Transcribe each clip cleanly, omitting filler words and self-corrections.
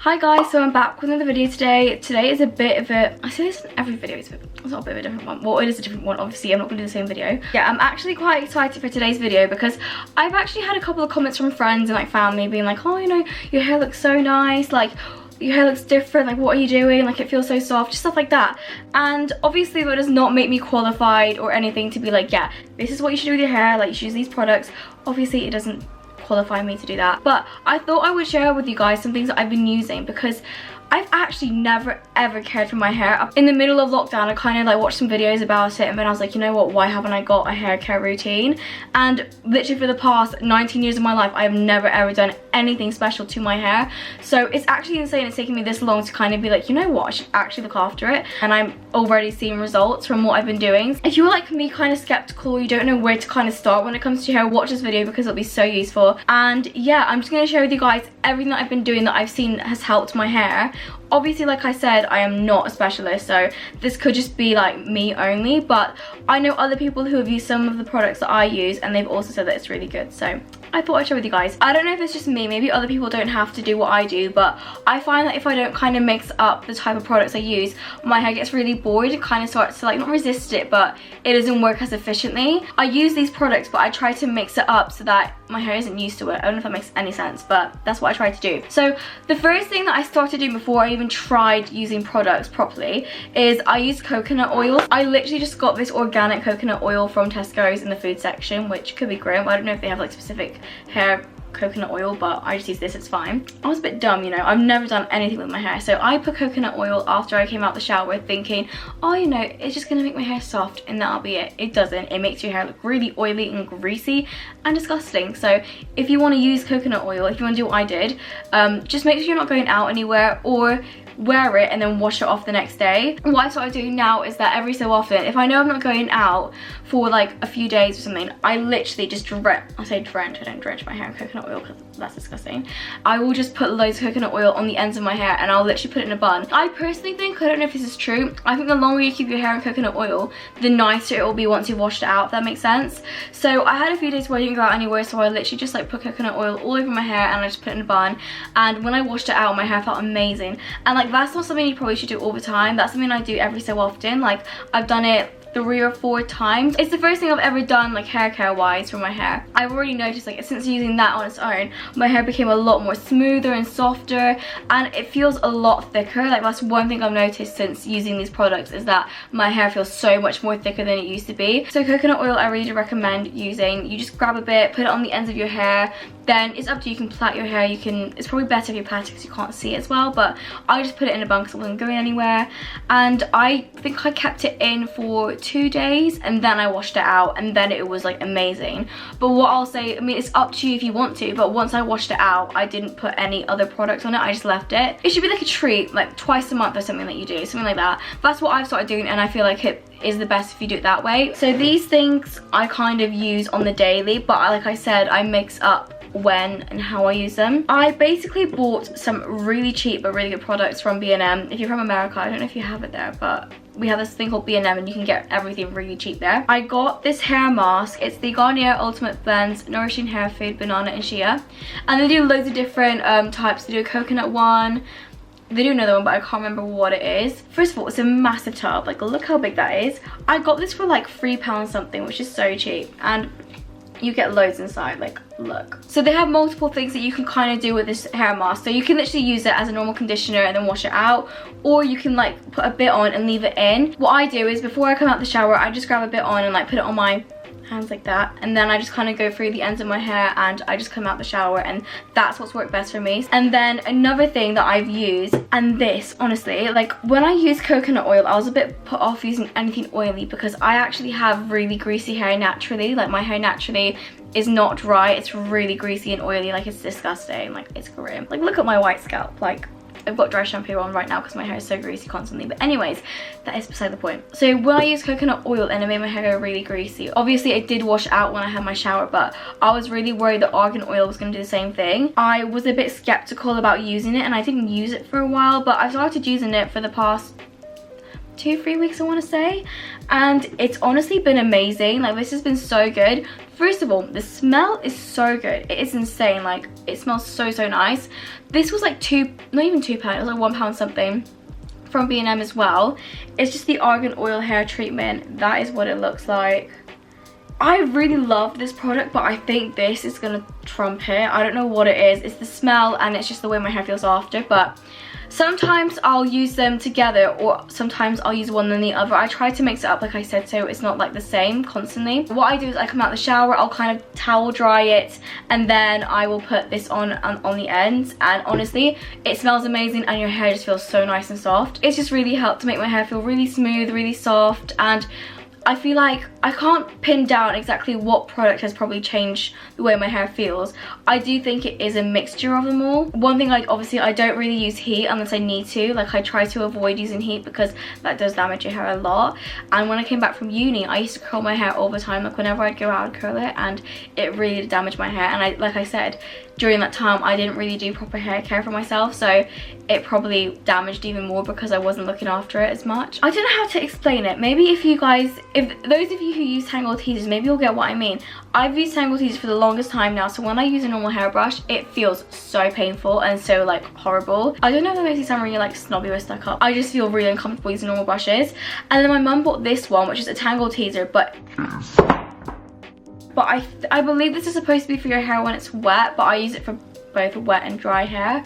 Hi guys, so I'm back with another video today. Today is a bit of a, I say this in every video, it's not a bit of a different one. Well, it is a different one, obviously. I'm not going to do the same video. Yeah, I'm actually quite excited for today's video because I've actually had a couple of comments from friends and like family being like, oh, you know, your hair looks so nice, like your hair looks different, like what are you doing, like it feels so soft, just stuff like that. And obviously that does not make me qualified or anything to be like, yeah, this is what you should do with your hair, like you should use these products. Obviously it doesn't qualify me to do that, but I thought I would share with you guys some things that I've been using because I've actually never ever cared for my hair. In the middle of lockdown, I kind of like watched some videos about it and then I was like, you know what, why haven't I got a hair care routine? And literally for the past 19 years of my life, I have never ever done anything special to my hair. So it's actually insane it's taking me this long to kind of be like, you know what, I should actually look after it. And I'm already seeing results from what I've been doing. If you're like me, kind of skeptical, you don't know where to kind of start when it comes to your hair, watch this video because it'll be so useful. And yeah, I'm just going to share with you guys everything that I've been doing that I've seen has helped my hair. Obviously, like I said, I am not a specialist, so this could just be like me only, but I know other people who have used some of the products that I use and they've also said that it's really good, so I thought I'd share with you guys. I don't know if it's just me, maybe other people don't have to do what I do, but I find that if I don't kind of mix up the type of products I use, my hair gets really bored and kind of starts to like, not resist it, but it doesn't work as efficiently. I use these products, but I try to mix it up so that my hair isn't used to it. I don't know if that makes any sense, but that's what I try to do. So the first thing that I started doing before I even tried using products properly is I used coconut oil. I literally just got this organic coconut oil from Tesco's in the food section, which could be great. I don't know if they have like specific hair coconut oil, but I just use this, it's fine. I was a bit dumb, you know, I've never done anything with my hair, so I put coconut oil after I came out the shower thinking, oh, you know, it's just gonna make my hair soft and that'll be it. It doesn't. It makes your hair look really oily and greasy and disgusting. So if you want to use coconut oil, if you want to do what I did, just make sure you're not going out anywhere or wear it and then wash it off the next day. What I started doing now is that every so often, if I know I'm not going out for like a few days or something, I literally just drench, I don't drench my hair in coconut oil because that's disgusting. I will just put loads of coconut oil on the ends of my hair and I'll literally put it in a bun. I personally think, I don't know if this is true, I think the longer you keep your hair in coconut oil, the nicer it will be once you've washed it out, if that makes sense. So I had a few days where I didn't go out anywhere, so I literally just like put coconut oil all over my hair and I just put it in a bun, and when I washed it out, my hair felt amazing. And like, that's not something you probably should do all the time. That's something I do every so often. Like, I've done it 3 or 4 times. It's the first thing I've ever done like hair care wise for my hair. I've already noticed like since using that on its own, my hair became a lot more smoother and softer and it feels a lot thicker. Like, that's one thing I've noticed since using these products, is that my hair feels so much more thicker than it used to be. So coconut oil I really do recommend using. You just grab a bit, put it on the ends of your hair, then it's up to you. You can plait your hair, you can, it's probably better if you plait it because you can't see it as well, but I just put it in a bun because I wasn't going anywhere, and I think I kept it in for 2 days and then I washed it out and then it was like amazing. But what I'll say, I mean, it's up to you if you want to, but once I washed it out, I didn't put any other products on it, I just left it. It should be like a treat, like twice a month or something that you do, something like that. That's what I've started doing and I feel like it is the best if you do it that way. So these things I kind of use on the daily, but like I said, I mix up when and how I use them. I basically bought some really cheap but really good products from B&M. If you're from America, I don't know if you have it there, but we have this thing called B&M and you can get everything really cheap there. I got this hair mask. It's the Garnier Ultimate Blends Nourishing Hair Food Banana and Shea, and they do loads of different types. They do a coconut one, they do another one, but I can't remember what it is. First of all, it's a massive tub. Like, look how big that is. I got this for like £3 something, which is so cheap, and you get loads inside, like, look. So they have multiple things that you can kind of do with this hair mask. So you can literally use it as a normal conditioner and then wash it out, or you can like put a bit on and leave it in. What I do is before I come out the shower, I just grab a bit on and like put it on my hands like that, and then I just kind of go through the ends of my hair and I just come out the shower, and that's what's worked best for me. And then another thing that I've used, and this honestly, like when I use coconut oil, I was a bit put off using anything oily because I actually have really greasy hair naturally. Like, my hair naturally is not dry, it's really greasy and oily, like it's disgusting, like it's grim. Like, look at my white scalp, like I've got dry shampoo on right now because my hair is so greasy constantly. But anyways, that is beside the point. So when I used coconut oil and it made my hair go really greasy, obviously it did wash out when I had my shower, but I was really worried that argan oil was going to do the same thing. I was a bit skeptical about using it and I didn't use it for a while, but I started using it for the past 2-3 weeks, I want to say, and it's honestly been amazing. Like, this has been so good. First of all, the smell is so good. It is insane. Like, it smells so nice. This was like not even £2, it was like £1 something from B&M as well. It's just the argan oil hair treatment. That is what it looks like. I really love this product, but I think this is gonna trump it. I don't know what it is. It's the smell and it's just the way my hair feels after, but sometimes I'll use them together, or sometimes I'll use one than the other. I try to mix it up, like I said, so it's not like the same constantly. What I do is I come out the shower, I'll kind of towel dry it, and then I will put this on the ends, and honestly, it smells amazing and your hair just feels so nice and soft. It's just really helped to make my hair feel really smooth, really soft, and I feel like I can't pin down exactly what product has probably changed the way my hair feels. I do think it is a mixture of them all. One thing, like, obviously I don't really use heat unless I need to. Like, I try to avoid using heat because that does damage your hair a lot. And when I came back from uni, I used to curl my hair all the time. Like, whenever I'd go out, I'd curl it, and it really damaged my hair. And like I said, during that time I didn't really do proper hair care for myself, so it probably damaged even more because I wasn't looking after it as much. I don't know how to explain it. Maybe if you guys, if those of you who use Tangle Teezers, maybe you'll get what I mean. I've used Tangle Teezers for the longest time now, so when I use a normal hairbrush, it feels so painful and so like horrible. I don't know if that makes me sound really like snobby or stuck up. I just feel really uncomfortable using normal brushes. And then my mum bought this one, which is a Tangle Teezer, but I believe this is supposed to be for your hair when it's wet, but I use it for both wet and dry hair.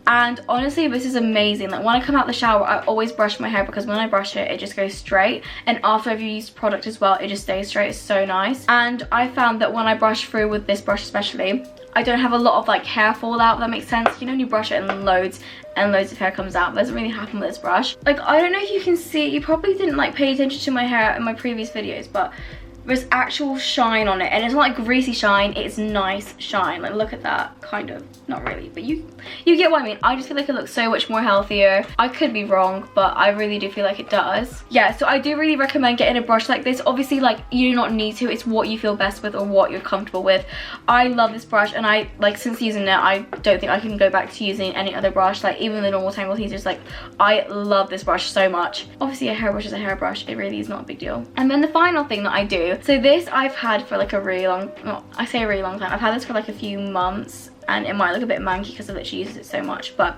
And honestly, this is amazing. Like, when I come out the shower, I always brush my hair, because when I brush it, it just goes straight, and after I've used product as well, it just stays straight. It's so nice. And I found that when I brush through with this brush especially, I don't have a lot of like hair fallout, if that makes sense. You know, when you brush it and loads of hair comes out. That doesn't really happen with this brush. Like, I don't know if you can see, you probably didn't like pay attention to my hair in my previous videos, but there's actual shine on it, and it's not like greasy shine, it's nice shine. Like, look at that. Kind of, not really, but you get what I mean. I just feel like it looks so much more healthier. I could be wrong, but I really do feel like it does. Yeah, so I do really recommend getting a brush like this. Obviously, like, you do not need to. It's what you feel best with or what you're comfortable with. I love this brush, and I, like, since using it, I don't think I can go back to using any other brush. Like, even the normal Tangle Teezers, like, I love this brush so much. Obviously, a hairbrush is a hairbrush. It really is not a big deal. And then the final thing that I do, so this I've had for like a really long, well, I say a really long time. I've had this for like a few months, and it might look a bit manky because I literally use it so much, but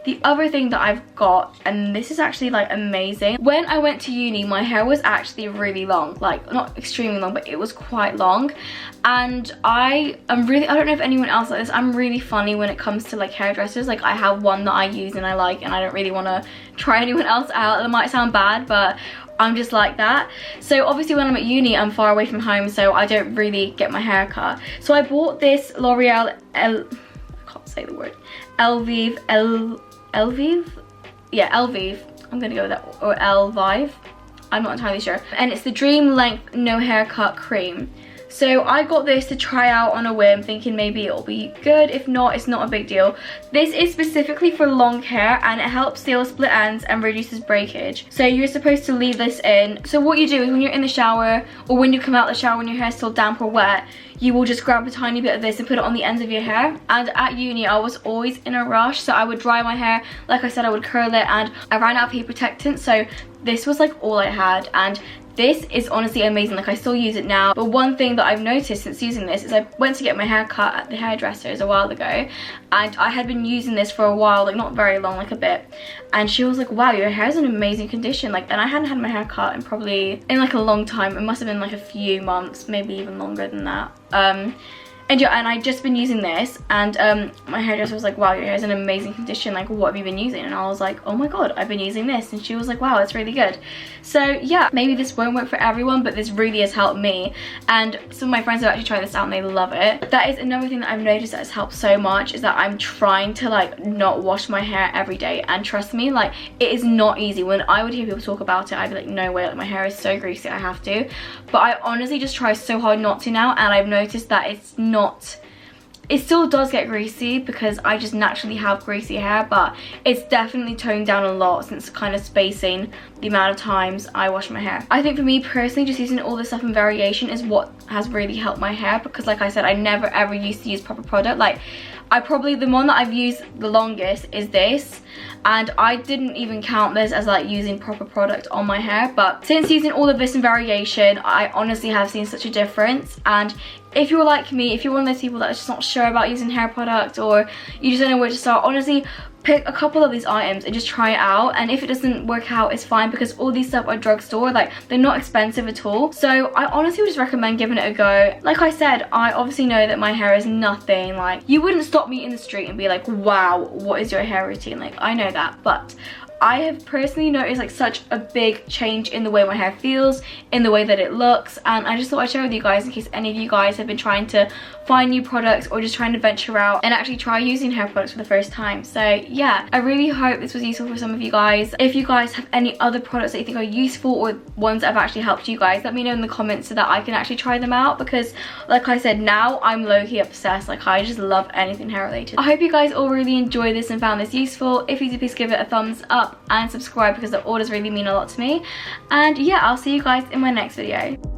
the other thing that I've got, and this is actually like amazing. When I went to uni, my hair was actually really long, like not extremely long, but it was quite long. And I don't know if anyone else like this, I'm really funny when it comes to like hairdressers. Like, I have one that I use and I like, and I don't really want to try anyone else out. It might sound bad, but I'm just like that. So obviously when I'm at uni, I'm far away from home, so I don't really get my hair cut. So I bought this Loreal I can't say the word, Elvive, yeah, Elvive, I'm gonna go with that, or Elvive, I'm not entirely sure. And it's the Dream Length No Haircut Cream. So I got this to try out on a whim, thinking maybe it'll be good. If not, it's not a big deal. This is specifically for long hair, and it helps seal split ends and reduces breakage. So you're supposed to leave this in. So what you do is when you're in the shower, or when you come out the shower when your hair's still damp or wet, you will just grab a tiny bit of this and put it on the ends of your hair. And at uni, I was always in a rush, so I would dry my hair. Like I said, I would curl it, and I ran out of heat protectant, so this was like all I had. And this is honestly amazing. Like, I still use it now. But one thing that I've noticed since using this is I went to get my hair cut at the hairdressers a while ago, and I had been using this for a while, like not very long, like a bit. And she was like, wow, your hair's in amazing condition. Like, and I hadn't had my hair cut in probably in like a long time. It must have been like a few months, maybe even longer than that. And yeah, and I'd just been using this, and my hairdresser was like, wow, your hair's in amazing condition, like, what have you been using? And I was like, oh my god, I've been using this. And she was like, wow, it's really good. So yeah, maybe this won't work for everyone, but this really has helped me, and some of my friends have actually tried this out and they love it. That is another thing that I've noticed that has helped so much, is that I'm trying to like not wash my hair every day. And trust me, like, it is not easy. When I would hear people talk about it, I'd be like, no way, like, my hair is so greasy, I have to. But I honestly just try so hard not to now, and I've noticed that it's not, it still does get greasy because I just naturally have greasy hair, but it's definitely toned down a lot since kind of spacing the amount of times I wash my hair. I think for me personally, just using all this stuff in variation is what has really helped my hair, because like I said, I never ever used to use proper product. Like, the one that I've used the longest is this, and I didn't even count this as like using proper product on my hair, but since using all of this in variation, I honestly have seen such a difference. And if you're like me, if you're one of those people that's just not sure about using hair product, or you just don't know where to start, honestly, pick a couple of these items and just try it out. And if it doesn't work out, it's fine, because all these stuff are drugstore, like they're not expensive at all. So I honestly would just recommend giving it a go. Like I said, I obviously know that my hair is nothing, like you wouldn't stop me in the street and be like, wow, what is your hair routine? Like, I know that, but I have personally noticed like such a big change in the way my hair feels, in the way that it looks, and I just thought I'd share with you guys in case any of you guys have been trying to find new products or just trying to venture out and actually try using hair products for the first time. So yeah, I really hope this was useful for some of you guys. If you guys have any other products that you think are useful, or ones that have actually helped you guys, let me know in the comments so that I can actually try them out, because like I said, now I'm low-key obsessed. Like, I just love anything hair related. I hope you guys all really enjoyed this and found this useful. If you do, please give it a thumbs up and subscribe, because the orders really mean a lot to me. And yeah, I'll see you guys in my next video.